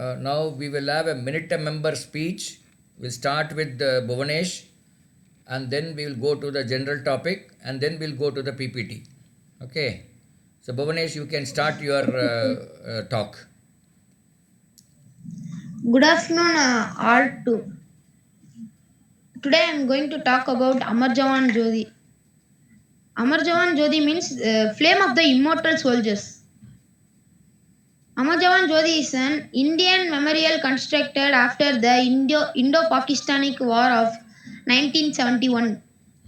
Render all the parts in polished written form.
Now we will have a minute a member speech. We'll start with Bhuvanesh, and then we will go to the general topic, and then we'll go to the PPT. Okay. So Bhuvanesh, you can start your talk. Good afternoon, all too. Today I am going to talk about Amar Jawan Jyoti. Amar Jawan Jyoti means flame of the immortal soldiers. Amar Jawan Jyoti is an Indian memorial constructed after the Indo-Pakistani War of 1971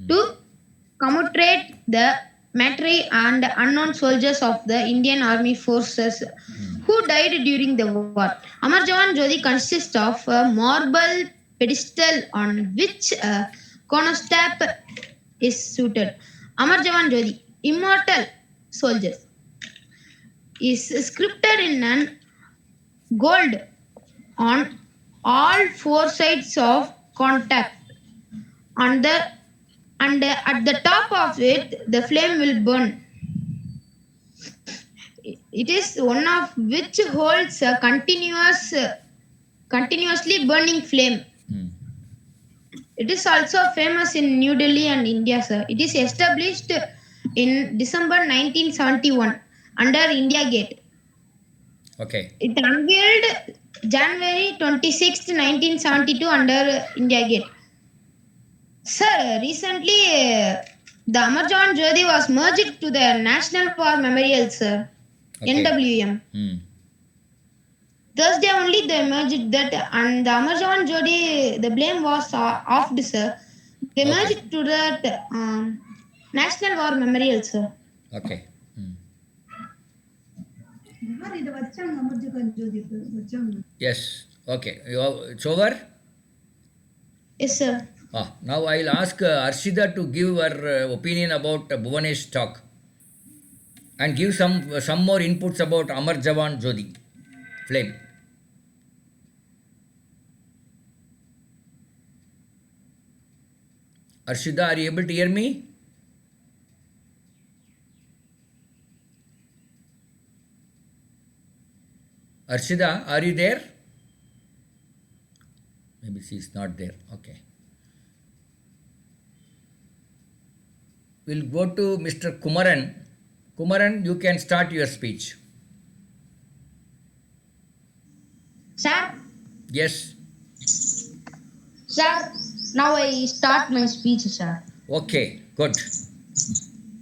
to commemorate the military and unknown soldiers of the Indian Army forces who died during the war. Amar Jawan Jyoti consists of a marble pedestal on which a cornerstone is suited. Amar Jawan Jyoti, immortal soldiers, is scripted in an gold on all four sides of contact. On the and at the top of it, the flame will burn. It is one of which holds a continuously burning flame. Hmm. It is also famous in New Delhi and India, sir. It is established in December 1971 under India Gate. Okay. It unveiled January 26, 1972 under India Gate. Sir, recently the Amar Jawan Jyoti was merged to the National War Memorial, sir. Okay. NWM. Hmm. Thursday only they merged that, and the Amar Jawan Jyoti, the blame was off, sir. They Okay. merged to that National War Memorial, sir. Okay. Hmm. Yes. Okay. It's over. Yes, sir. Now I'll ask Arshida to give her opinion about Bhuvanesh talk and give some more inputs about Amar Jawan Jyoti flame. Arshida, are you able to hear me? Arshida, are you there? Maybe she's not there. Okay. We'll go to Mr. Kumaran. Kumaran, you can start your speech. Sir, Yes. sir, now I start my speech, sir. Okay. Good.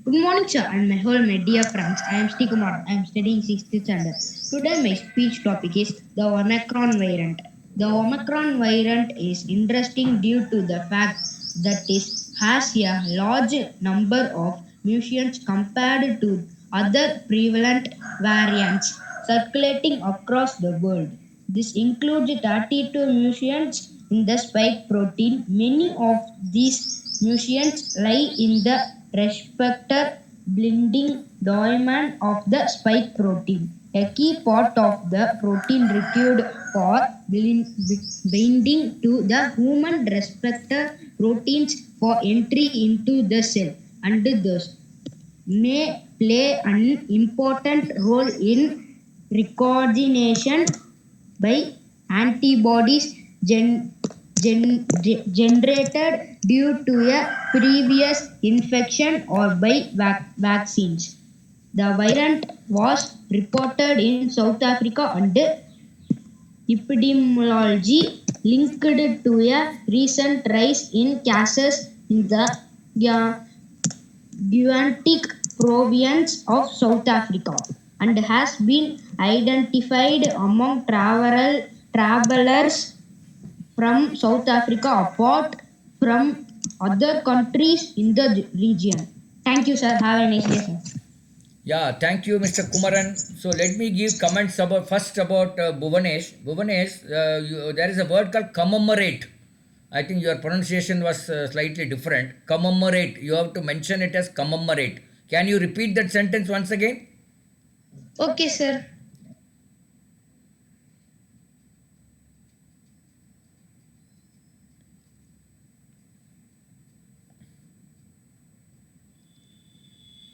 Good morning, sir, and my dear friends. I am Kumar. I am studying 6th standard. Today, my speech topic is the Omicron variant. The Omicron variant is interesting due to the fact that it has a large number of mutations compared to other prevalent variants circulating across the world. This includes 32 mutations in the spike protein. Many of these mutations lie in the receptor binding domain of the spike protein, a key part of the protein required for binding to the human receptor proteins for entry into the cell, and thus may play an important role in recognition by antibodies generated due to a previous infection or by vaccines. The variant was reported in South Africa, and epidemiology linked to a recent rise in cases in the Guantic province of South Africa, and has been identified among travelers from South Africa apart from other countries in the region. Thank you, sir. Have a nice day, sir. Yeah, thank you, Mr. Kumaran. So let me give comments about first about Bhuvanesh. Bhuvanesh, there is a word called commemorate. I think your pronunciation was slightly different. Commemorate. You have to mention it as commemorate. Can you repeat that sentence once again? Okay, sir.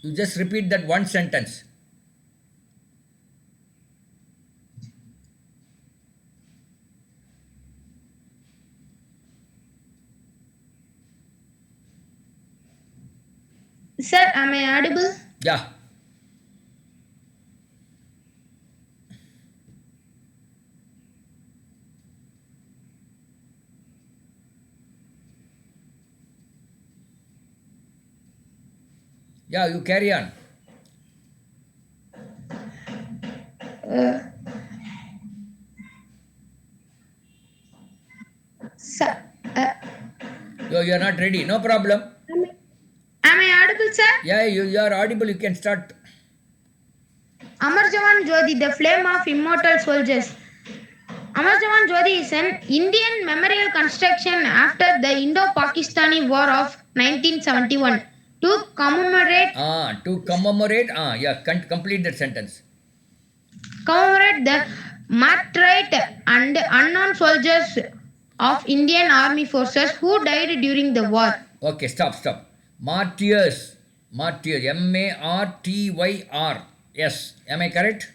You just repeat that one sentence. Sir, am I audible? Yeah. Yeah, you carry on. Uh, sir, uh, You're not ready. No problem. am I audible, sir? Yeah, you are audible. You can start. Amar Jawan Jyoti, the flame of immortal soldiers. Amar Jawan Jyoti is an Indian memorial construction after the Indo-Pakistani War of 1971 to Yeah, complete that sentence. commemorate the martyred and unknown soldiers of Indian Army forces who died during the war. Okay, stop. Martyrs. Martyrs. Martyr. Yes. Am I correct?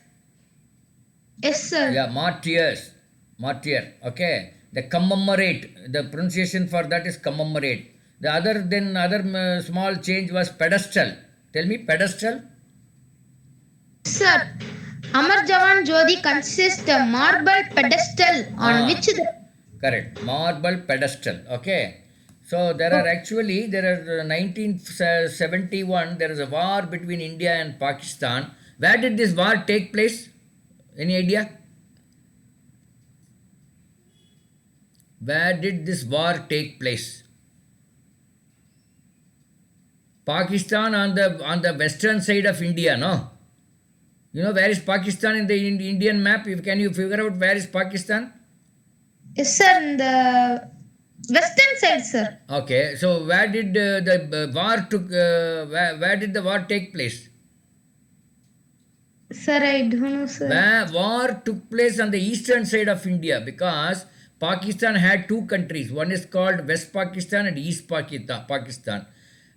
Yes, sir. Yeah, martyrs. Martyr. Okay. The commemorate. The pronunciation for that is commemorate. The other small change was pedestal. Tell me, pedestal? Sir, Amar Jawan Jyoti consists a marble pedestal on Ah, which the correct. Marble pedestal. Okay. So there are 1971 there is a war between India and Pakistan. Where did this war take place? Any idea? Where did this war take place? Pakistan on the western side of India, no? You know where is Pakistan in the Indian map? If can you figure out where is Pakistan? yes, sir, in the western side, sir. Okay, so where did the war took? Where did the war take place? Sir, I don't know, sir. Where war took place on the eastern side of India because Pakistan had two countries. One is called West Pakistan and East Pakistan.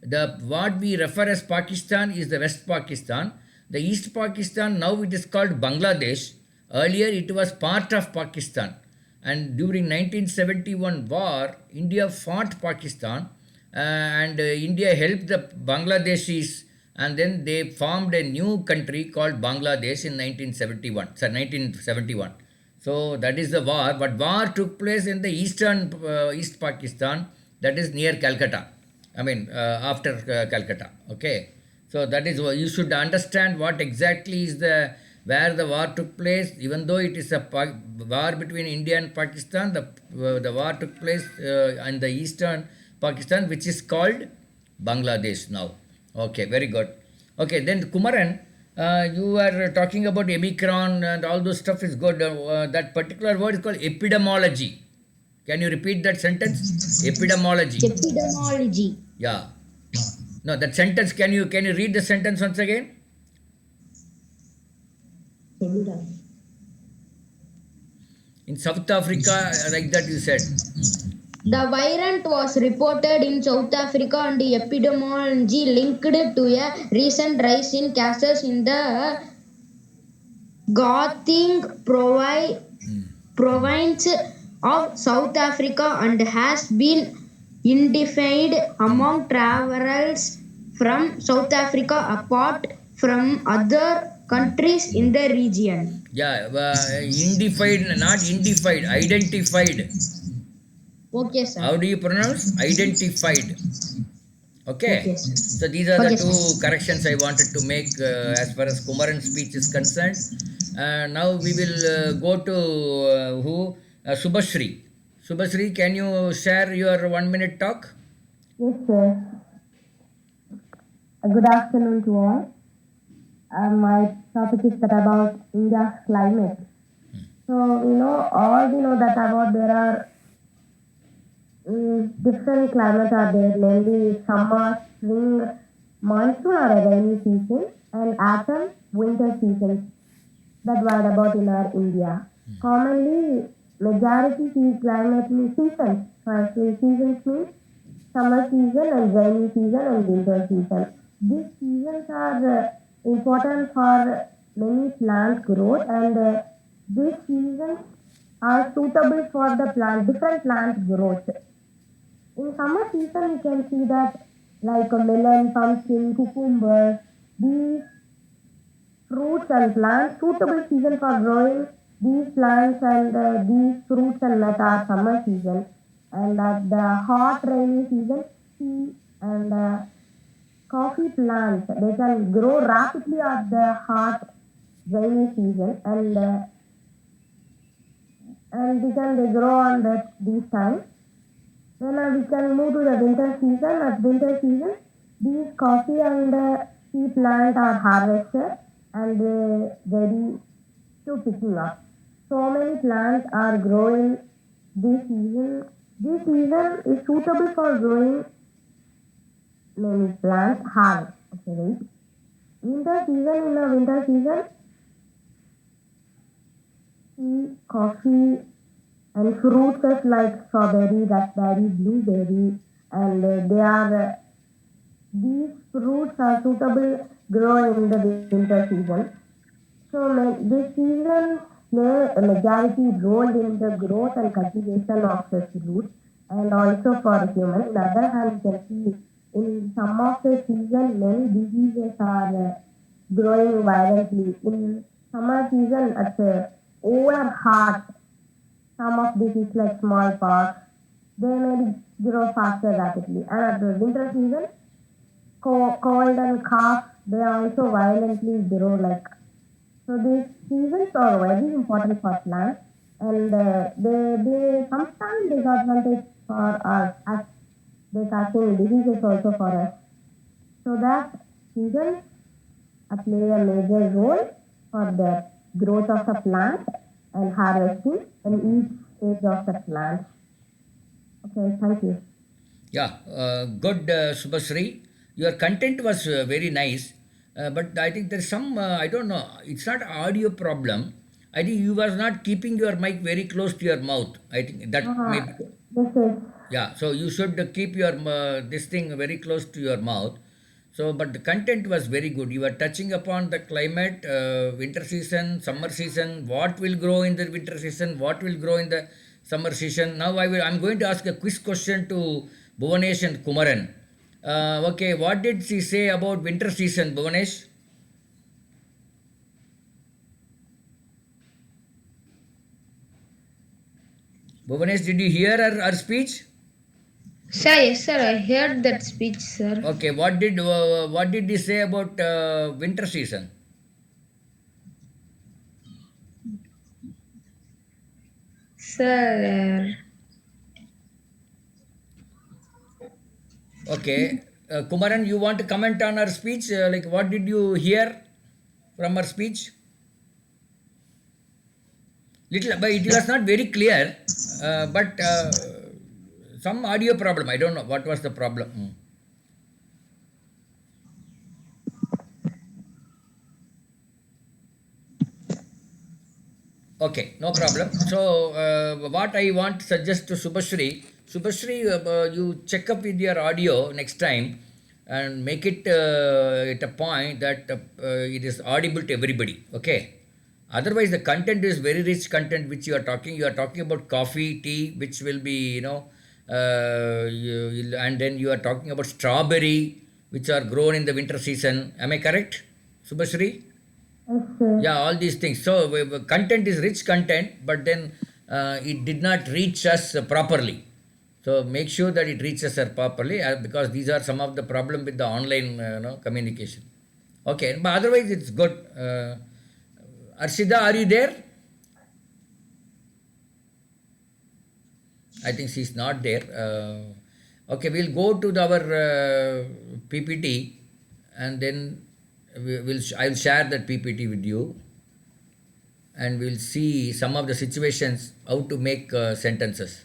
The what we refer as Pakistan is the West Pakistan. The East Pakistan now it is called Bangladesh. Earlier it was part of Pakistan. And during 1971 war, India fought Pakistan and India helped the Bangladeshis and then they formed a new country called Bangladesh in 1971. So 1971. So that is the war. But war took place in the East Pakistan, that is near Calcutta. I mean, after Calcutta. Okay. So that is what you should understand what exactly is the where the war took place. Even though it is a war between India and Pakistan, the war took place in the eastern Pakistan, which is called Bangladesh now. Okay, very good. Okay, then Kumaran, you were talking about Omicron and all those stuff is good. That particular word is called epidemiology. Can you repeat that sentence? Epidemiology. Epidemiology. Yeah. No, that sentence. Can you read the sentence once again? In South Africa, like that you said. The variant was reported in South Africa and epidemiology linked to a recent rise in cases in the Gauteng province of South Africa and has been identified among travelers from South Africa apart from other countries in the region. Yeah, indified, not indified, identified. Okay, sir. How do you pronounce? Identified. Okay. Okay, sir. So these are the Okay, two sir. corrections I wanted to make as far as Kumaran's speech is concerned. Now we will go to who? Subhashri. Subhashri, can you share your 1 minute talk? Yes, sir. Good afternoon to all. My topic is that about India's climate. So, all we know that about there are different climates are there, namely summer, spring, monsoon or a rainy season, and autumn, winter seasons. That word about in our India. Commonly, majority see climate means seasons. Firstly, seasons means summer season and rainy season and winter season. These seasons are important for many plant growth and these seasons are suitable for the different plant growth. In summer season, you can see that like a melon, pumpkin, cucumber. These fruits and plants suitable season for growing these plants and these fruits and nuts are summer season, and at the hot rainy season tea and coffee plants they can grow rapidly at the hot rainy season, and they grow on that these times. Then we can move to the winter season. At winter season, these coffee and tea plant are harvested and they ready to picking up. So many plants are growing this season. This season is suitable for growing many plants have. Okay, right? Winter season, in the winter season, tea, coffee, and fruits like strawberry, raspberry, blueberry, and these fruits are suitable grow in the winter season. So this season play a majority role in the growth and cultivation of the fruits and also for human. On the other hand, you can see in some of the season many diseases are growing violently. In summer season, at over hot, some of diseases like smallpox, they may grow faster rapidly. And at the winter season, cold and cough, they also violently grow like. So these seasons are very important for plants, and they sometimes disadvantage for us as they causing diseases also for us. So that seasons play a major role for the growth of the plant and harvesting in each stage of the plant. Okay, thank you. Yeah, good, Subhasri. Your content was very nice, but I think there's some, I don't know, it's not audio problem. I think you was not keeping your mic very close to your mouth. I think that may be, Yes, yes. yeah, so you should keep your, this thing very close to your mouth. So, but the content was very good. You were touching upon the climate, winter season, summer season, what will grow in the winter season, what will grow in the summer season. Now I'm going to ask a quiz question to Bhuvanesh and Kumaran. Okay, what did she say about winter season, Bhuvanesh? Bhuvanesh, did you hear her speech? Sir, yes, sir, I heard that speech, sir. Okay, what did he say about winter season? Sir, Okay, Kumaran, you want to comment on her speech? Like, what did you hear from her speech? Little, but it was not very clear. But some audio problem. I don't know what was the problem. Okay, no problem. So, what I want to suggest to Subhashri, you check up with your audio next time and make it at a point that it is audible to everybody. Okay. Otherwise, the content is very rich content which you are talking. You are talking about coffee, tea, which will be, and then you are talking about strawberry, which are grown in the winter season. Am I correct, Subhashri? Yes, sir. Yeah, all these things. So content is rich content, but then it did not reach us properly. So make sure that it reaches us properly, because these are some of the problem with the online communication. Okay, but otherwise it's good. Arshida, are you there? I think she's not there. Okay, we'll go to our PPT, and then I'll share that PPT with you, and we'll see some of the situations how to make sentences.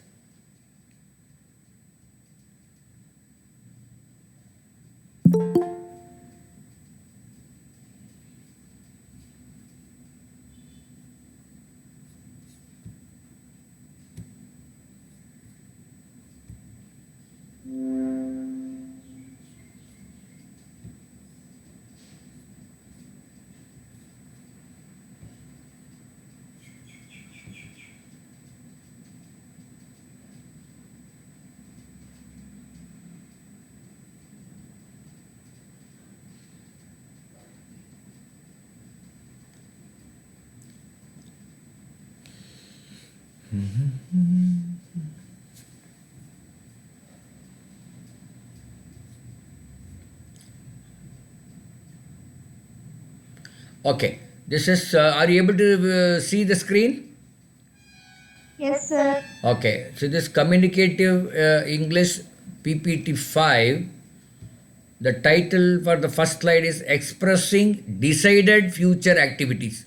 Okay, this is, are you able to see the screen? Yes, sir. Okay, so this communicative English PPT 5, the title for the first slide is Expressing Decided Future Activities.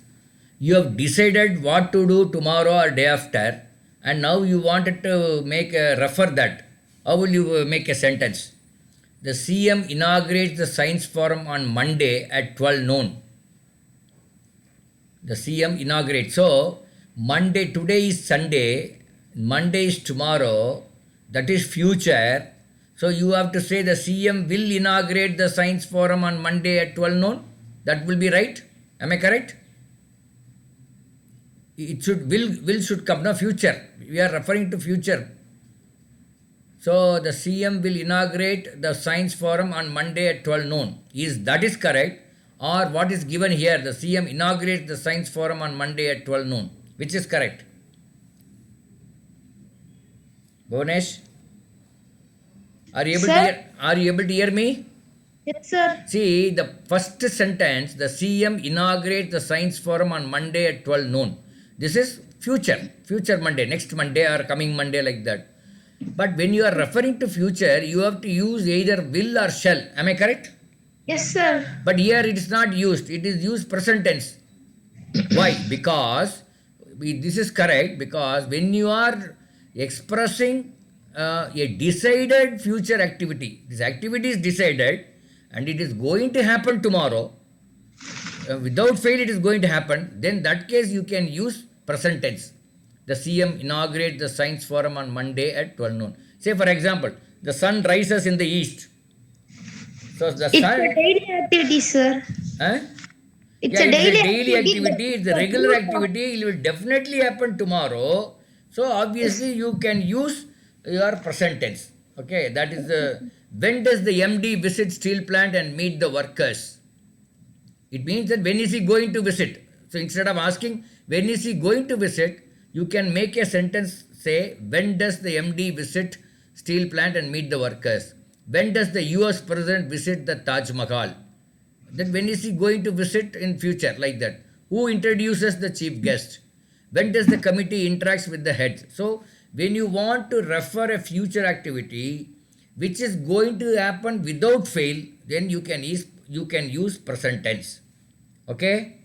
You have decided what to do tomorrow or day after, and now you wanted to make a refer that. How will you make a sentence? The CM inaugurates the science forum on Monday at 12 noon. The CM inaugurates. So, Monday, today is Sunday, Monday is tomorrow, that is future. So, you have to say the CM will inaugurate the science forum on Monday at 12 noon. That will be right. Am I correct? It should, will should come, no, future. We are referring to future. So, the CM will inaugurate the science forum on Monday at 12 noon. That is correct? Or what is given here, the CM inaugurates the science forum on Monday at 12 noon. Which is correct? Bhuvanesh? Are you able to Sir? hear, are you able to hear me? Yes, sir. See, the first sentence, the CM inaugurates the science forum on Monday at 12 noon. This is future Monday, next Monday or coming Monday, like that. But when you are referring to future, you have to use either will or shall. Am I correct? Yes, sir. But here it is not used. It is used present tense. Why? Because this is correct, because when you are expressing a decided future activity, this activity is decided and it is going to happen tomorrow, without fail it is going to happen, then that case you can use present tense. The CM inaugurates the science forum on Monday at 12 noon. Say for example, the sun rises in the east. So the It's sun... a daily activity, sir. Huh? It's Yeah, a it's a daily daily activity. activity, it's a regular activity, it will definitely happen tomorrow. So obviously you can use your present tense. Okay, that is the, when does the MD visit steel plant and meet the workers? It means that when is he going to visit? So instead of asking when is he going to visit, you can make a sentence say, when does the MD visit steel plant and meet the workers? When does the US president visit the Taj Mahal? Then when is he going to visit in future, like that? Who introduces the chief guest? When does the committee interacts with the heads? So when you want to refer a future activity which is going to happen without fail, then you can use present tense. Okay?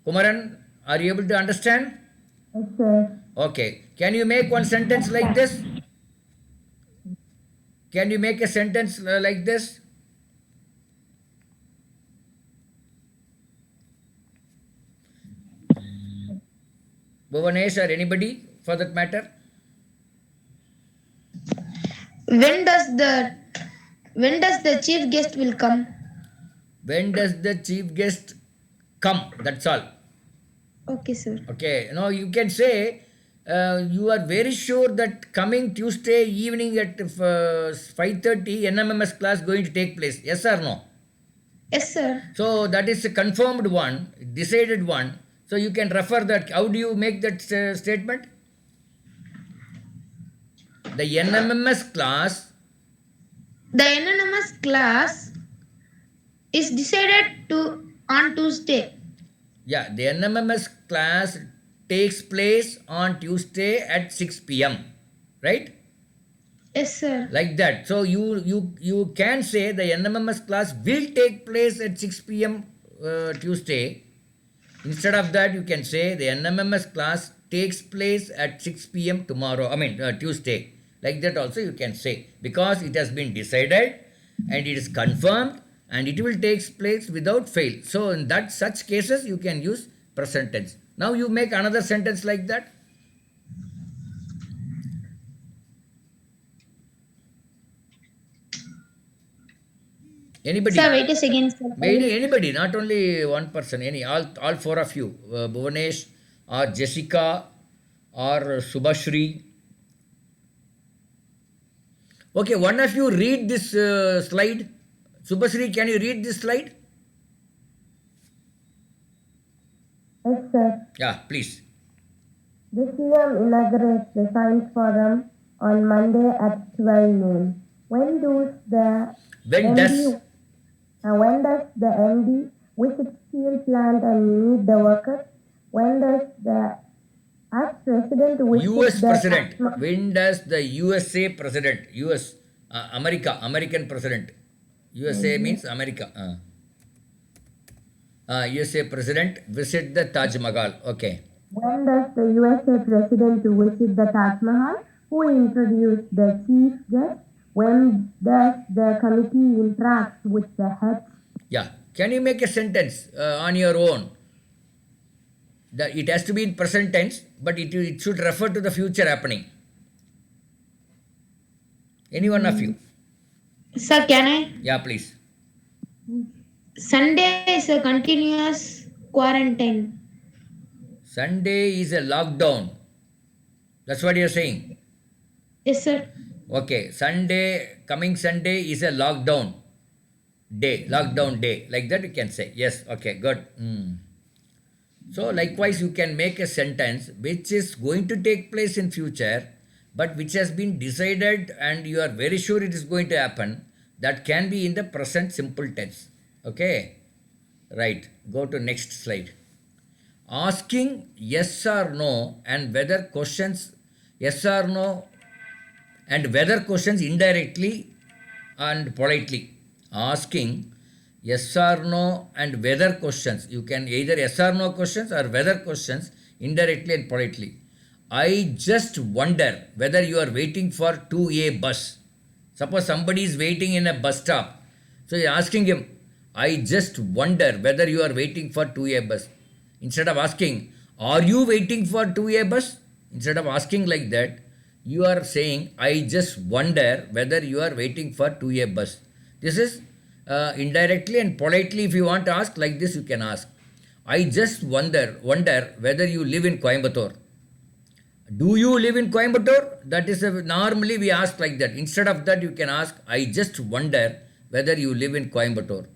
Kumaran, are you able to understand? Yes, sir. Okay. Can you make one sentence like this? Can you make a sentence like this? Bhuvanesh or anybody for that matter? When does the chief guest will come? When does the chief guest come? That's all. Okay, sir. Okay. Now you can say you are very sure that coming Tuesday evening at 5:30 NMMS class going to take place. Yes or no? Yes, sir. So that is a confirmed one, decided one. So you can refer that. How do you make that statement? The NMMS class. The anonymous class is decided to on Tuesday. Yeah, the NMMS class takes place on Tuesday at 6 p.m. Right? Yes, sir. Like that. So you can say the NMMS class will take place at 6 p.m. Tuesday. Instead of that, you can say the NMMS class takes place at 6 p.m. tomorrow. I mean Tuesday. Like that also you can say, because it has been decided and it is confirmed and it will take place without fail. So in that such cases you can use present tense. Now you make another sentence like that. Anybody? Sir, wait a second, sir. Anybody, not only one person. All four of you, Bhuvanesh or Jessica or Subhashri. Okay, one of you read this slide. Subhashri, can you read this slide? Yes, sir. Yeah, please. The CM inaugurates the Science Forum on Monday at 12 noon. When does the When does? the MD visit steel plant and meet the workers? When does the ex-president visit US the president. When does the USA president, US, American president. USA means America. USA president visit the Taj Mahal. Okay. When does the USA president visit the Taj Mahal? Who introduced the chief guest? When does the committee interact with the heads? Yeah. Can you make a sentence on your own? It has to be in present tense, but it should refer to the future happening. Any one of you? Sir, can I? Yeah, please. Sunday is a continuous quarantine. Sunday is a lockdown. That's what you're saying. Yes, sir. Okay. Coming Sunday is a lockdown day. Like that you can say. Yes. Okay. Good. So likewise you can make a sentence which is going to take place in future, but which has been decided and you are very sure it is going to happen. That can be in the present simple tense. Okay. Right. Go to next slide. Asking yes or no and whether questions yes or no and whether questions indirectly and politely. Asking yes or no and whether questions. You can either yes or no questions or whether questions indirectly and politely. I just wonder whether you are waiting for 2A bus. Suppose somebody is waiting in a bus stop. So you are asking him, I just wonder whether you are waiting for 2A bus. Instead of asking, are you waiting for 2A bus? Instead of asking like that, you are saying, I just wonder whether you are waiting for 2A bus. This is indirectly and politely. If you want to ask like this, you can ask. I just wonder whether you live in Coimbatore. Do you live in Coimbatore? That is normally we ask like that. Instead of that, you can ask, I just wonder whether you live in Coimbatore.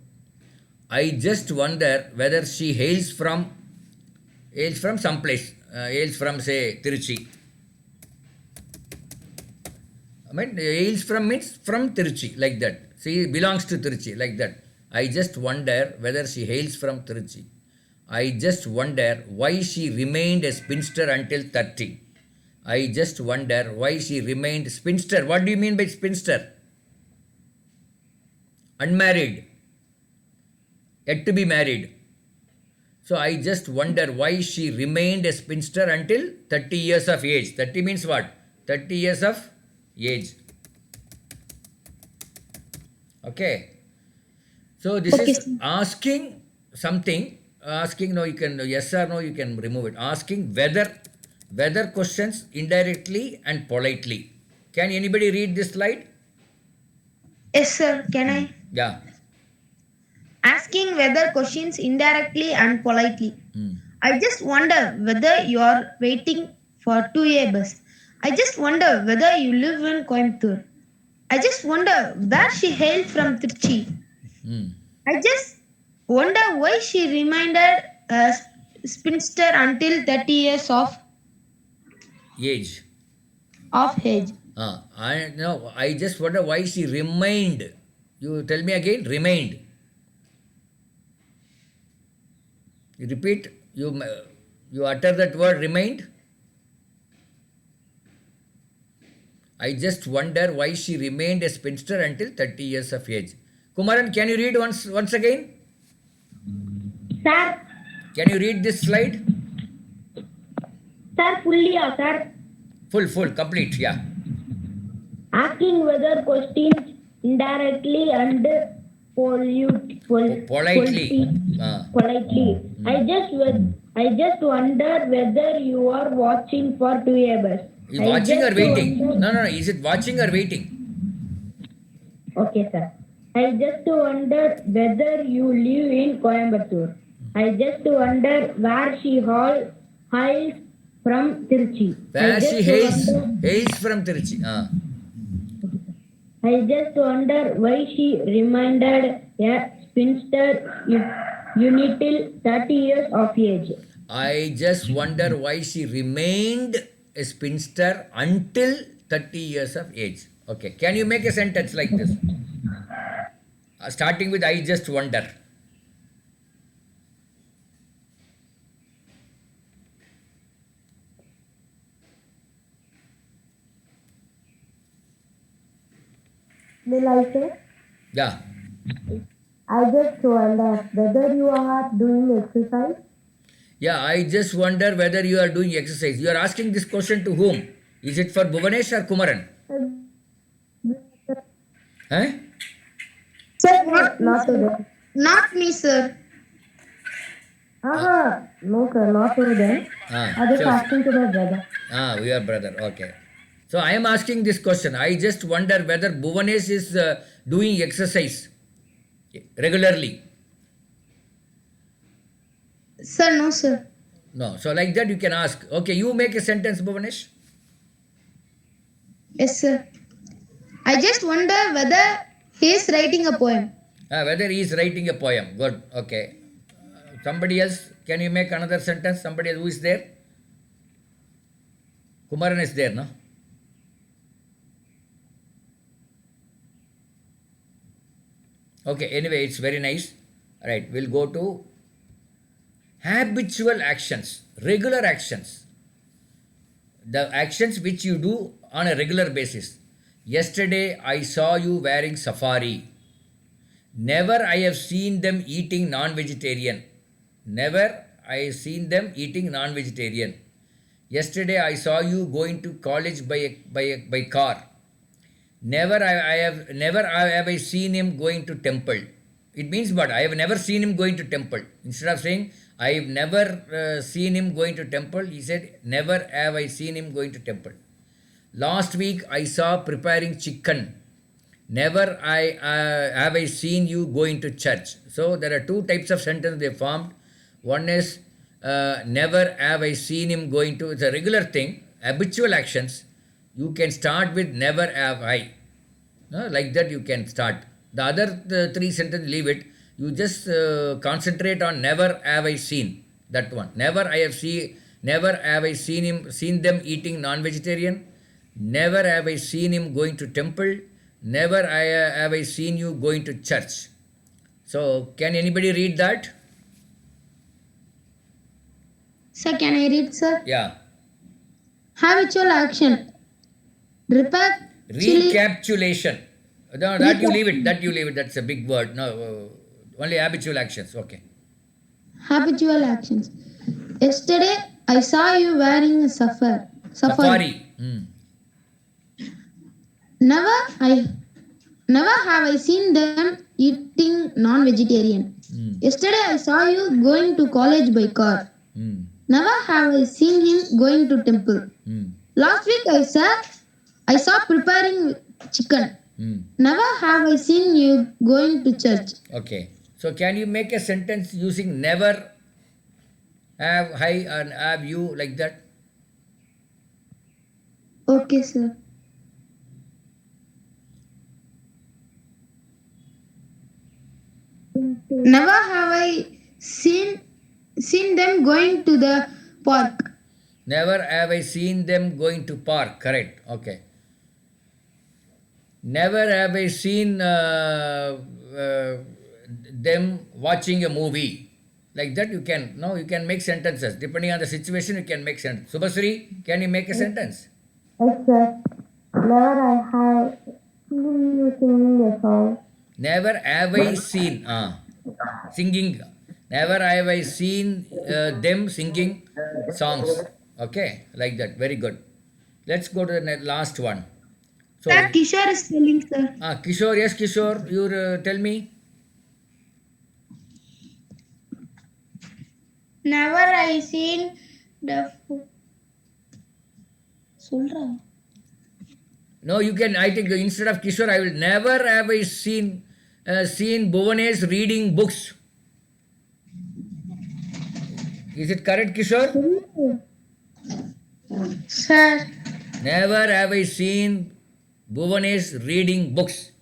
I just wonder whether she hails from some place. Hails from say Tiruchi. I mean, hails from means from Tiruchi, like that. She belongs to Tiruchi, like that. I just wonder whether she hails from Tiruchi. I just wonder why she remained a spinster until 30. I just wonder why she remained spinster. What do you mean by spinster? Unmarried. Yet to be married. So I just wonder why she remained a spinster until 30 years of age. 30 means what? 30 years of age. Okay. So this is asking something. Asking no, you can yes or no, you can remove it. Asking whether questions indirectly and politely. Can anybody read this slide? Yes, sir. Can I? Yeah. Asking whether questions indirectly and politely. I just wonder whether you are waiting for 2A bus. I just wonder whether you live in Coimbatore. I just wonder where she hailed from Trichy. I just wonder why she remained a spinster until 30 years of Age. age. I just wonder why she remained. You tell me again. Remained. You repeat. You utter that word remained. I just wonder why she remained a spinster until 30 years of age. Kumaran, can you read once again? Sir, Can you read this slide? sir, fully, sir. Full, complete, yeah. Asking whether questions indirectly and politely. Politely. I just wonder whether you are watching for 2A bus. Is watching or waiting? No. Is it watching or waiting? Okay, sir. I just wonder whether you live in Coimbatore. I just wonder where she hails from Tiruchi. Where she hails from Tiruchi. I just wonder why she remained a spinster until 30 years of age. I just wonder why she remained a spinster until 30 years of age. Okay, can you make a sentence like this? Starting with I just wonder. Will I say? Yeah. I just wonder whether you are doing exercise. Yeah, I just wonder whether you are doing exercise. You are asking this question to whom? Is it for Bhuvanesh or Kumaran? Huh? Sir, not me, Not to sir. them. Not me, sir. No sir, not to them. I just Sure. asking to my brother. Your brother. Okay. So I am asking this question. I just wonder whether Bhuvanesh is doing exercise regularly. Sir, no, sir. No. So like that you can ask. Okay, you make a sentence, Bhuvanesh. Yes, sir. I just wonder whether he is writing a poem. Whether he is writing a poem. Good. Okay. Somebody else, can you make another sentence? Somebody else who is there? Kumaran is there, no? Okay, anyway, it's very nice. Right, we'll go to habitual actions, regular actions. The actions which you do on a regular basis. Yesterday, I saw you wearing safari. Never I have seen them eating non-vegetarian. Never I have seen them eating non-vegetarian. Yesterday I saw you going to college by car. Never have I seen him going to temple. It means what? I have never seen him going to temple. Instead of saying I have never seen him going to temple, he said never have I seen him going to temple. Last week I saw preparing chicken. Never have I seen you going to church. So there are two types of sentence they formed. One is never have I seen him going to. It's a regular thing. Habitual actions. You can start with never have I. No, like that you can start. The other three sentences leave it. You just concentrate on never have I seen. That one. Never have I seen them eating non-vegetarian. Never have I seen him going to temple. Never have I seen you going to church. So, can anybody read that? Sir, can I read, sir? Yeah. Habitual action. Recapitulation. No, that you leave it. That you leave it. That's a big word. No, only habitual actions. Okay. Habitual actions. Yesterday, I saw you wearing a safari. Safari. Never have I seen them eating non-vegetarian. Yesterday, I saw you going to college by car. Never have I seen him going to temple. Last week, I saw preparing chicken. Never have I seen you going to church. Okay. So, can you make a sentence using never have I and have you like that? Okay, sir. Never have I seen them going to the park. Never have I seen them going to park. Correct. Okay. Never have I seen them watching a movie. Like that you can. No, you can make sentences. Depending on the situation, you can make sentence. Subhasri, can you make a sentence? Yes sir. Never I have seen you singing a song. Never have I seen singing. Never have I seen them singing songs. Okay, like that. Very good. Let's go to the last one. So, Sir, Kishore is telling, sir. Kishore, yes, Kishore, you tell me. Never I seen the. Solra. No, you can. I think instead of Kishore, I will never have I seen Bhuvanesh reading books. Is it correct, Kishore? Sir. Never have I seen Bhuvanesh reading books.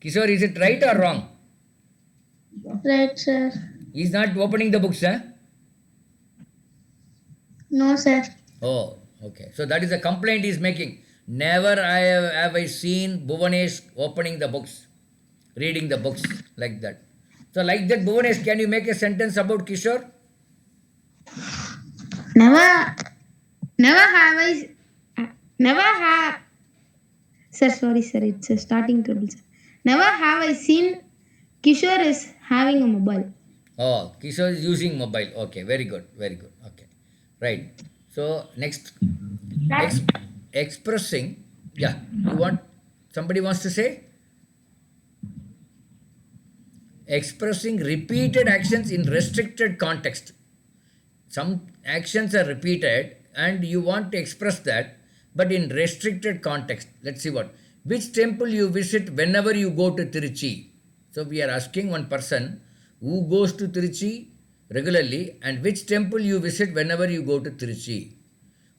Kishore, is it right or wrong? Right, sir. He is not opening the books, huh? No, sir. Oh, okay. So that is a complaint he is making. Never have I seen Bhuvanesh opening the books, reading the books like that. So like that, Bhuvanesh, can you make a sentence about Kishore? Never, never have I, never have, sir, sorry, sir, it's a starting trouble, sir. Never have I seen Kishore is having a mobile. Oh, Kishore is using mobile. Okay, very good, very good. Okay, right. So next, ex- expressing. Yeah, you want somebody wants to say expressing repeated actions in restricted context. Some actions are repeated and you want to express that, but in restricted context. Let's see what. Which temple you visit whenever you go to Tiruchi? So we are asking one person who goes to Tiruchi regularly and which temple you visit whenever you go to Tiruchi.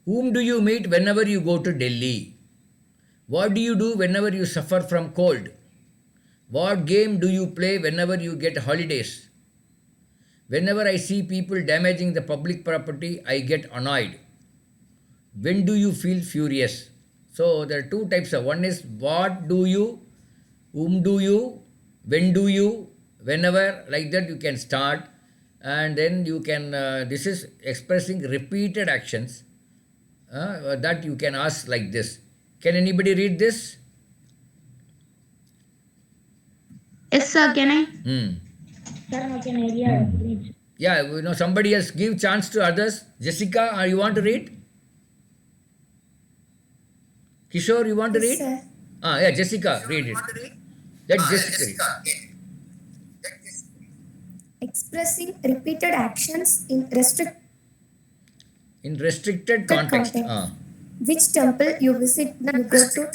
Whom do you meet whenever you go to Delhi? What do you do whenever you suffer from cold? What game do you play whenever you get holidays? Whenever I see people damaging the public property, I get annoyed. When do you feel furious? So there are two types of one is what do you, whom do you, when do you, whenever, like that you can start, and then you can this is expressing repeated actions that you can ask like this. Can anybody read this? Yes, sir, can I? Hmm. Sir, I can read. Yeah, somebody else give chance to others. Jessica, you want to read? Kishore, you want to read? Sir. Yeah, Jessica, read it. Let Jessica read. Expressing repeated actions in restricted In restricted context. context. Which temple you visit when you go to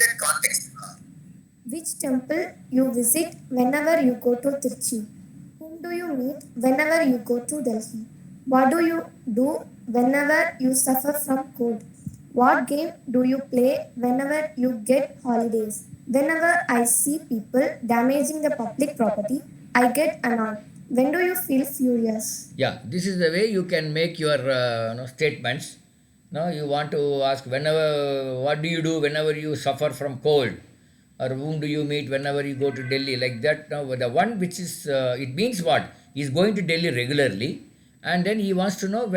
Which temple you visit whenever you go to Tirchi? Whom do you meet whenever you go to Delhi? What do you do whenever you suffer from cold? What game do you play whenever you get holidays? Whenever I see people damaging the public property, I get annoyed. When do you feel furious? Yeah, this is the way you can make your statements. Now you want to ask whenever, what do you do whenever you suffer from cold? Or whom do you meet whenever you go to Delhi? Like that. Now the one which is, it means what? He's going to Delhi regularly and then he wants to know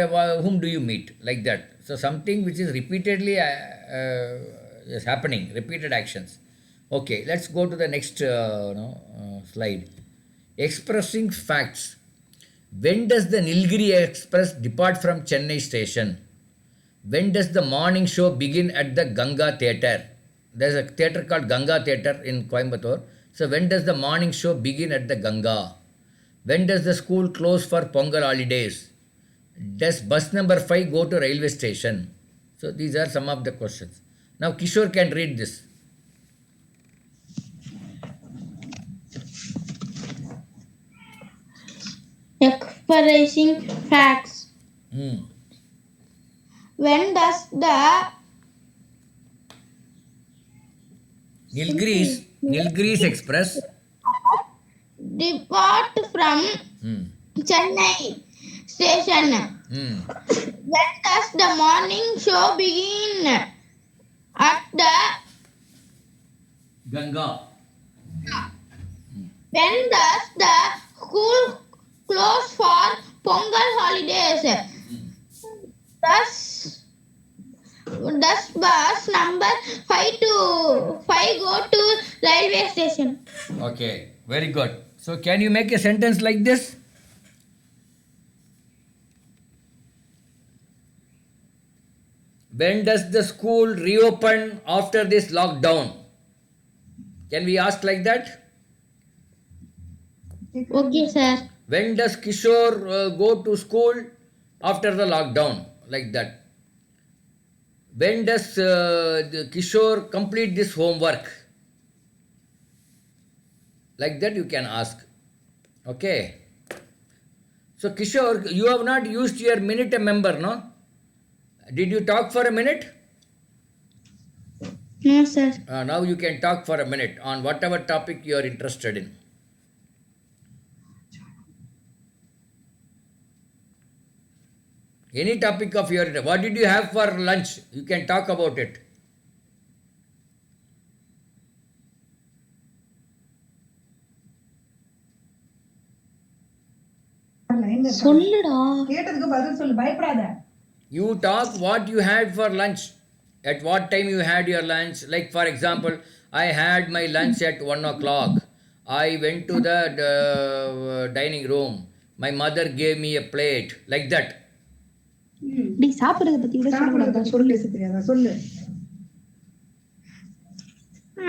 whom do you meet? Like that. So something which is repeatedly is happening, repeated actions. Okay, let's go to the next slide. Expressing facts. When does the Nilgiri Express depart from Chennai station? When does the morning show begin at the Ganga Theatre? There's a theatre called Ganga Theatre in Coimbatore. So when does the morning show begin at the Ganga? When does the school close for Pongal holidays? Does bus number 5 go to railway station? So these are some of the questions. Now Kishore can read this. Expressing facts. Hmm. When does the Nilgiris Express depart from hmm. Chennai station? Hmm. When does the morning show begin at the Ganga. when does the school close for Pongal holidays? Does bus number 5 go to railway station? Okay, very good. So can you make a sentence like this? When does the school reopen after this lockdown? Can we ask like that? Okay, sir. When does Kishore go to school after the lockdown? Like that. When does the Kishore complete this homework? Like that you can ask. Okay. So Kishore, you have not used your minute a member, no? Did you talk for a minute? No, sir. Now you can talk for a minute on whatever topic you are interested in. Any topic of your, what did you have for lunch? You can talk about it. சொல்லுடா. கேட்டதுக்கு பதில் சொல்லு, பயப்படாத. You talk what you had for lunch. At what time you had your lunch? Like for example, I had my lunch at 1 o'clock. I went to the dining room. My mother gave me a plate. Like that. டேய் சாப்பிடுறத பத்தி கூட சொல்லக்கூடாதா? சாப்பிடுறதுக்கு கூட பேச தெரியாதா? சொல்லு.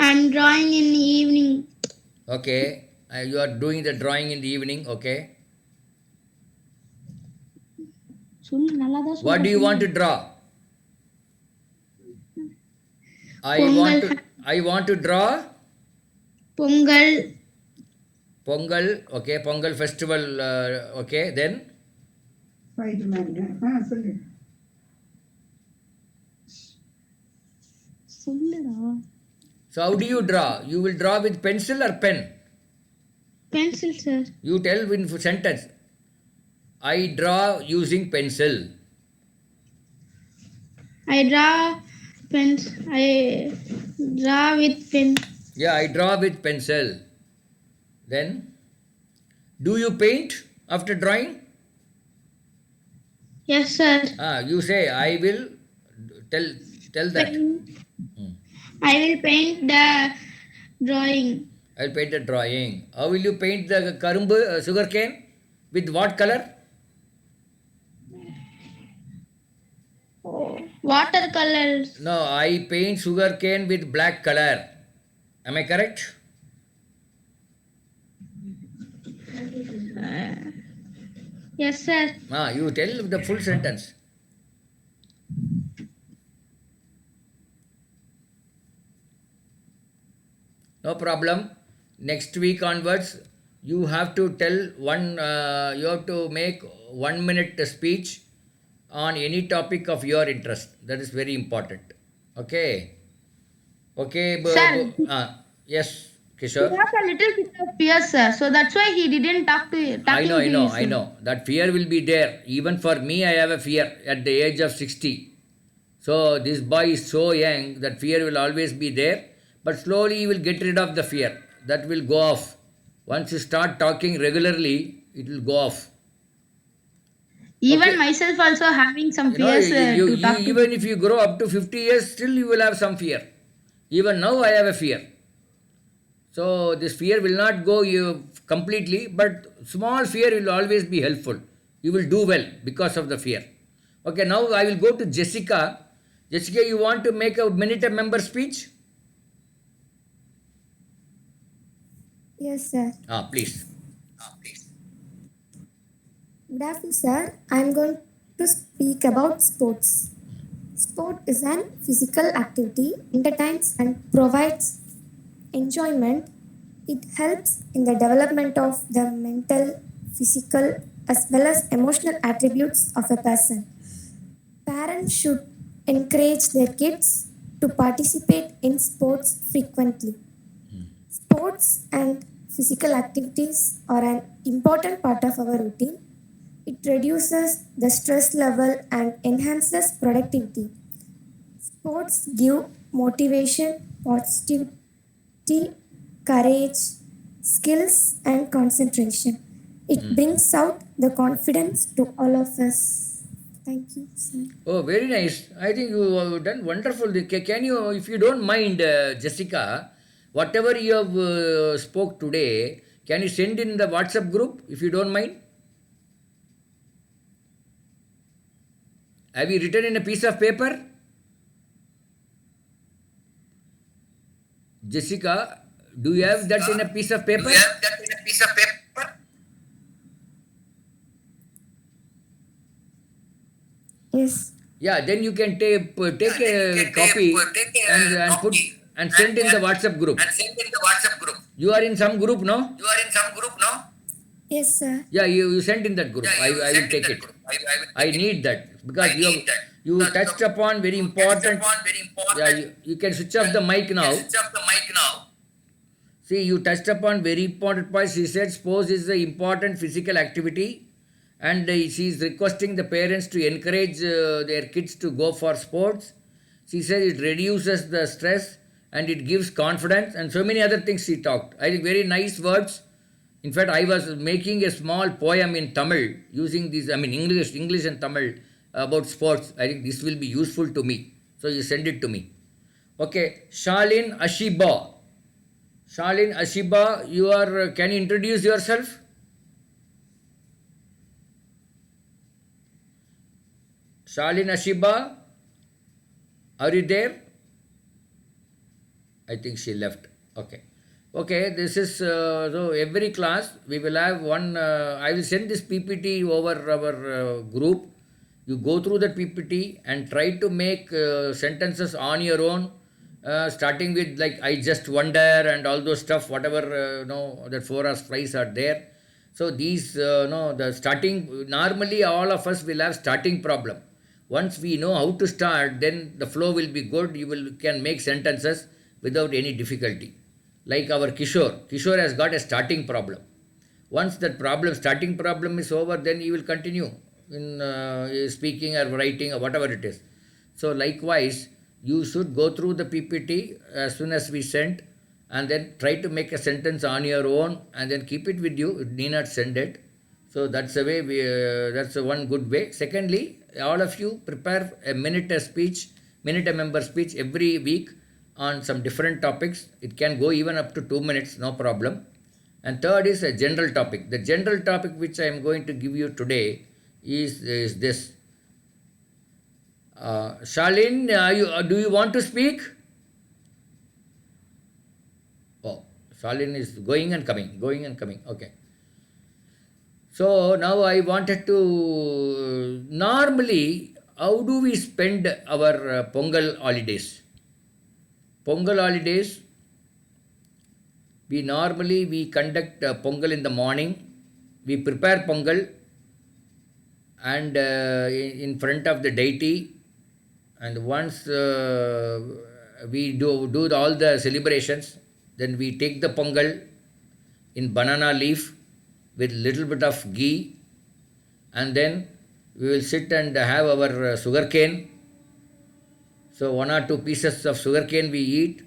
I'm drawing in the evening. Okay. You are doing the drawing in the evening. Okay. சொல்லு, நல்லா தான் சொல்ற. What do you want to draw? I want to draw Pongal. Pongal. Okay. Pongal festival. Okay. Then. Spiderman. சொல்லு. சொல்லுடா. So how do you draw? You will draw with pencil or pen? Pencil sir. You tell in sentence. I draw using pencil. I draw with pen. Yeah, I draw with pencil. Then, do you paint after drawing? Yes sir. You say I will tell that. I will paint the drawing. I will paint the drawing. How will you paint the karumbu sugar cane? With what color? Watercolors. No, I paint sugar cane with black color. Am I correct? Yes sir. You tell the full sentence. No problem. Next week onwards, you have to tell you have to make 1 minute speech on any topic of your interest. That is very important. Okay. Okay. Sir. Yes, He Kishore. has a little bit of fear, sir. So that's why he didn't talk to you. I know. That fear will be there. Even for me, I have a fear at the age of 60. So this boy is so young that fear will always be there. But slowly you will get rid of the fear. That will go off. Once you start talking regularly, it will go off. Even Okay. myself also having some fears to talk to. Even if you grow up to 50 years, still you will have some fear. Even now I have a fear. So this fear will not go completely, but small fear will always be helpful. You will do well because of the fear. Okay, now I will go to Jessica. Jessica, you want to make a minute a member speech? Yes, sir. Please. Good afternoon, sir. I'm going to speak about sports. Sport is an physical activity, entertains and provides enjoyment. It helps in the development of the mental, physical, as well as emotional attributes of a person. Parents should encourage their kids to participate in sports frequently. Sports and physical activities are an important part of our routine. It reduces the stress level and enhances productivity. Sports give motivation, positivity, courage, skills, and concentration. It brings out the confidence to all of us. Thank you, sir. Oh, very nice. I think you have done wonderful. Can you, if you don't mind, Jessica, whatever you have spoke today, can you send in the WhatsApp group, if you don't mind? Have you written in a piece of paper? Jessica, do you have that in a piece of paper? Yes. Yeah, then you can take a copy and put and send in the WhatsApp group. You are in some group, no? Yes, sir. Yeah, you send in that group. I will take it. I need that because you touched upon very important. Yeah, you can switch off the mic now. See, you touched upon very important points. He said sports is an important physical activity and she is requesting the parents to encourage their kids to go for sports. She says it reduces the stress and it gives confidence, and so many other things she talked. I think very nice words. In fact, I was making a small poem in Tamil using these, English and Tamil about sports. I think this will be useful to me. So you send it to me. Okay, Shalin Ashiba. Shalin Ashiba, can you introduce yourself? Shalin Ashiba, are you there? I think she left. Okay. Okay, this is, so every class we will have one, I will send this PPT over our group. You go through the PPT and try to make sentences on your own, starting with like I just wonder and all those stuff, whatever, that 4 hours flies are there. So these, the starting, normally all of us will have starting problem. Once we know how to start, then the flow will be good. Can make sentences without any difficulty. Like our Kishore has got a starting problem. Once that starting problem is over, then he will continue in speaking or writing or whatever it is. So likewise, you should go through the PPT as soon as we send, and then try to make a sentence on your own and then keep it with you. You need not send it. So that's the way that's one good way. Secondly, all of you prepare a minute a member speech every week on some different topics. It can go even up to 2 minutes, no problem. And third is a general topic. The general topic which I am going to give you today is this. Shalin, do you want to speak? Oh, Shalin is going and coming. Okay. So now I wanted to, normally, how do we spend our Pongal holidays? Pongal holidays, we conduct Pongal in the morning. We prepare Pongal and in front of the deity, and once we do all the celebrations, then we take the Pongal in banana leaf with little bit of ghee, and then we will sit and have our sugar cane. So 1 or 2 pieces of sugar cane we eat.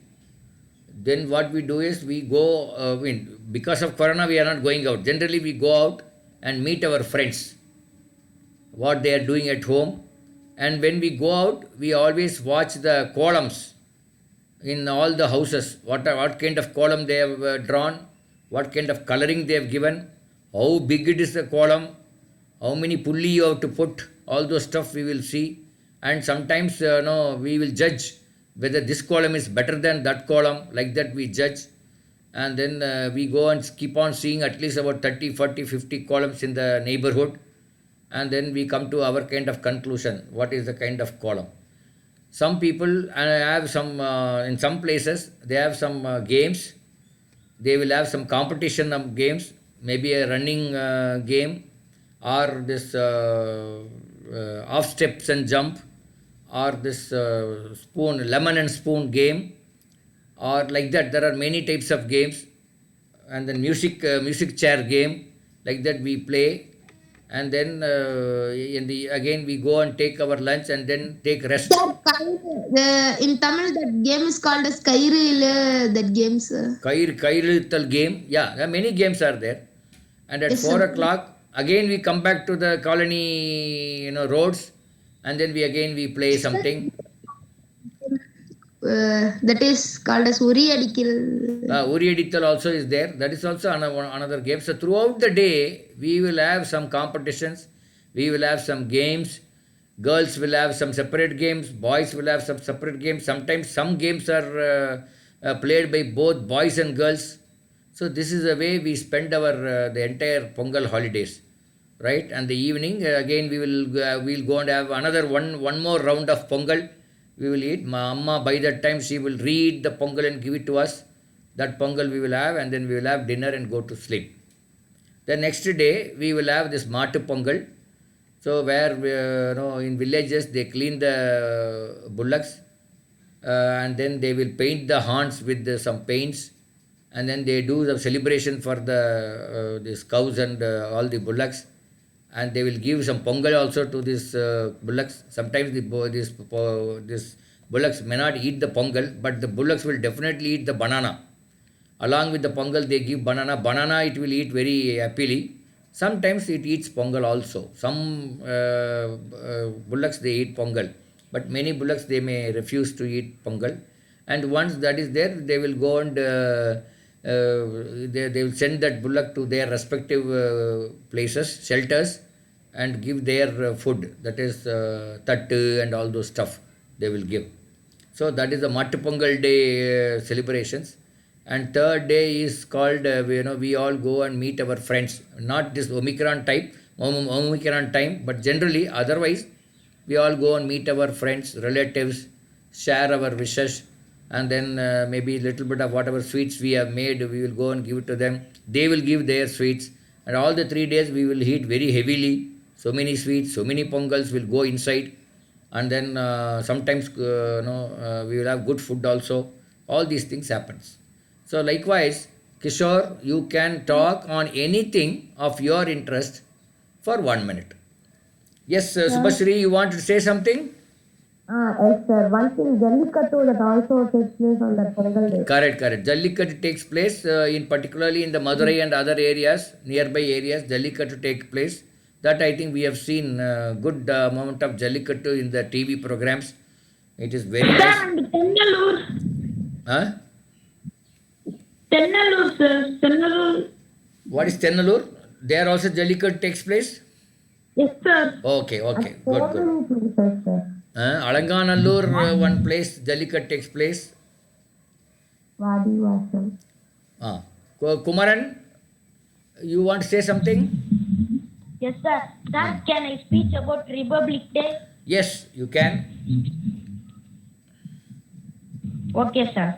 Then what we do is we go, because of Corona we are not going out. Generally we go out and meet our friends, what they are doing at home. And when we go out, we always watch the columns in all the houses. What kind of column they have drawn, what kind of coloring they have given, how big it is the column, how many pulli you have to put, all those stuff we will see. And sometimes we will judge whether this column is better than that column, like that we judge. And then we go and keep on seeing at least about 30, 40, 50 columns in the neighborhood. And then we come to our kind of conclusion, what is the kind of column. Some people have some, in some places, they have some games. They will have some competition of games, maybe a running game, or this off steps and jump, or this lemon and spoon game, or like that. There are many types of games. And then music chair game, like that we play. And then again we go and take our lunch and then take rest. In Tamil, that game is called as Kairil, that game, sir. Kairil game. Yeah, there are many games are there. And at 4 o'clock, again we come back to the colony, roads, and then we play something. That is called as Uri Adikil. Uri Adikil also is there. That is also another game. So throughout the day, we will have some competitions. We will have some games. Girls will have some separate games. Boys will have some separate games. Sometimes some games are played by both boys and girls. So this is the way we spend the entire Pongal holidays, right? And the evening again we'll go and have another one more round of Pongal. We will eat. My Amma, by that time, she will read the Pongal and give it to us. That Pongal we will have, and then we will have dinner and go to sleep. The next day, we will have this Matu Pongal. So, where, in villages, they clean the bullocks, and then they will paint the horns with some paints, and then they do the celebration for these cows and all the bullocks. and they will give some pongal also to these bullocks. Sometimes this bullocks may not eat the pongal, but the bullocks will definitely eat the banana. Along with the pongal, they give banana. Banana it will eat very happily. Sometimes it eats pongal also. Some bullocks they eat pongal, but many bullocks they may refuse to eat pongal. And once that is there, they will go and they will send that bullock to their respective places, shelters, and give their food. That is tattu and all those stuff they will give. So that is the Mattu Pongal day celebrations. And third day is called, we all go and meet our friends. Not this Omicron time, but generally, otherwise, we all go and meet our friends, relatives, share our wishes, and then maybe a little bit of whatever sweets we have made, we will go and give it to them. They will give their sweets. And all the 3 days, we will eat very heavily. So many sweets, so many pongals will go inside. And then sometimes, we will have good food also. All these things happens. So likewise, Kishore, you can talk on anything of your interest for 1 minute. Yes, Subhashri, you want to say something? Yes, sir. One thing, Jallikattu that also takes place on that Pongal day. Correct. Jallikattu takes place particularly in the Madurai and other areas, nearby areas, Jallikattu takes place. That I think we have seen good amount of Jallikattu in the TV programs. It is very nice. And Tennalur. Huh? Tennalur, sir. Tennalur. What is Tennalur? There also Jallikattu takes place? Yes, sir. Okay. So Good. many places, sir. Alanganallur, one place, Jallikattu takes place. Vadi Vasam. Kumaran, you want to say something? Yes, sir. Sir, can I speak about Republic Day? Yes, you can. Okay, sir.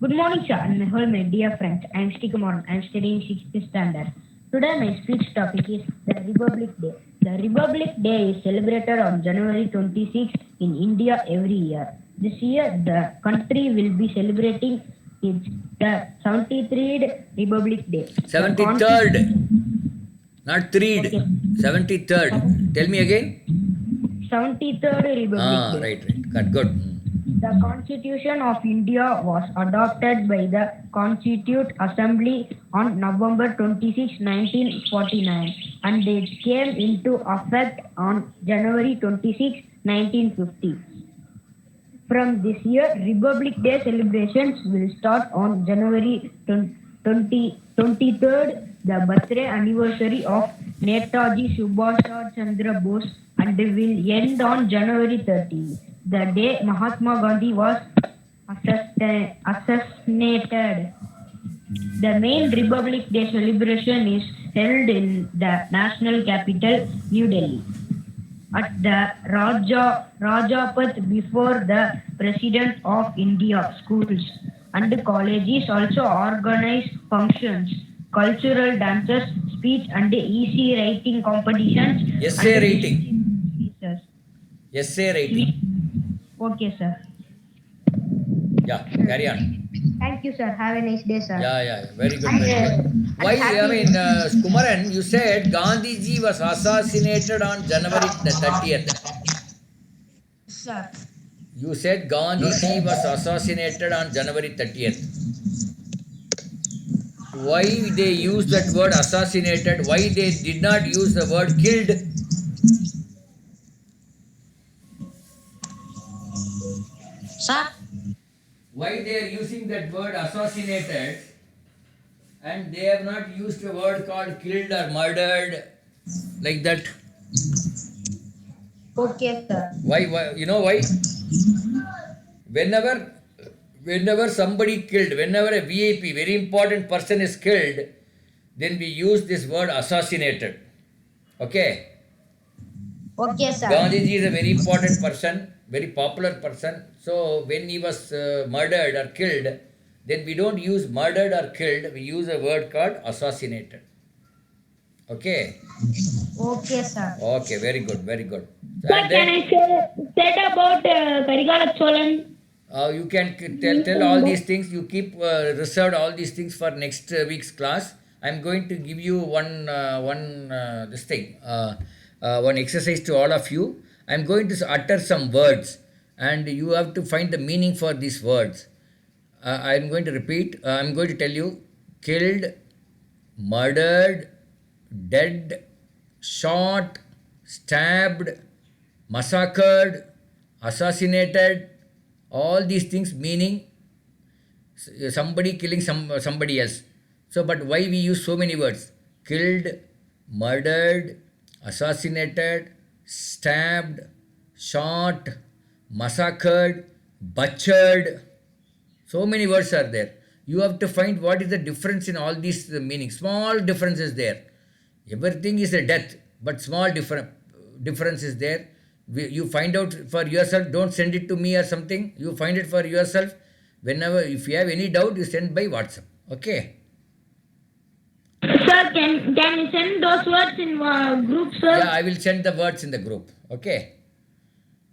Good morning, sir, and my dear friends. I am Kumar. I am studying 6th standard. Today, my speech topic is the Republic Day. The Republic Day is celebrated on January 26 in India every year. This year, the country will be celebrating its the 73rd Republic Day. 73rd, not 3rd. Okay. 73rd. Tell me again. 73rd Republic Day. Right. Good. The Constitution of India was adopted by the Constituent Assembly on November 26, 1949, and it came into effect on January 26, 1950. From this year, Republic Day celebrations will start on January 23rd, the birthday anniversary of Netaji Subhash Chandra Bose, and will end on January 30, the day Mahatma Gandhi was assassinated. The main Republic Day celebration is held in the national capital, New Delhi, at the Rajpath before the President of India. Schools and colleges also organize functions, cultural dances, speech and essay writing competitions. Essay and writing. speeches. Essay writing. Okay, sir. Yeah, carry on. Thank you, sir. Have a nice day, sir. Yeah. Very good. Why, Kumaran, you said Gandhiji was assassinated on January the 30th. Sir. You said Gandhiji was assassinated on January 30th. Why they use that word assassinated? Why they did not use the word killed? Sir? Why they are using that word assassinated and they have not used a word called killed or murdered like that? Okay, sir. Why? You know why? Whenever somebody killed, whenever a VIP, very important person is killed, then we use this word assassinated. Okay? Okay, sir. Gandhiji is a very important person, very popular person. So when he was murdered or killed, then we don't use murdered or killed, we use a word called assassinated. Okay? Okay, sir. Okay, very good. Sir, And can then, I say about Karigala Cholan? you can tell all these things. You keep reserved all these things for next week's class. I'm going to give you one exercise to all of you. I'm going to utter some words, and you have to find the meaning for these words. I'm going to repeat. I'm going to tell you: killed, murdered, dead, shot, stabbed, massacred, assassinated. All these things meaning somebody killing somebody else. So, but why we use so many words? Killed, murdered, assassinated, stabbed, shot, massacred, butchered. So many words are there. You have to find what is the difference in all these meanings. Small difference is there. Everything is a death, but small difference is there. You find out for yourself. Don't send it to me or something. You find it for yourself. Whenever, if you have any doubt, you send by WhatsApp. Okay. Sir, can you send those words in group, sir? Yeah, I will send the words in the group. Okay.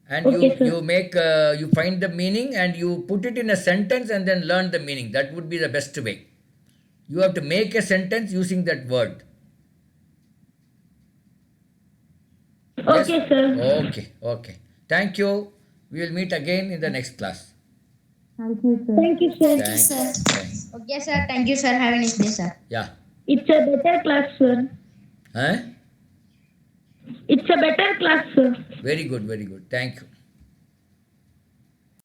And Okay, sir. you make you find the meaning and you put it in a sentence and then learn the meaning. That would be the best way. You have to make a sentence using that word. Okay, Yes? sir. Okay. Thank you. We will meet again in the next class. Thank you, sir. Thank you, sir. Thanks. Okay, sir. Thank you, sir. Have a nice day, sir. Yeah. It's a better class, sir. Huh? It's a better class, sir. Very good. Thank you.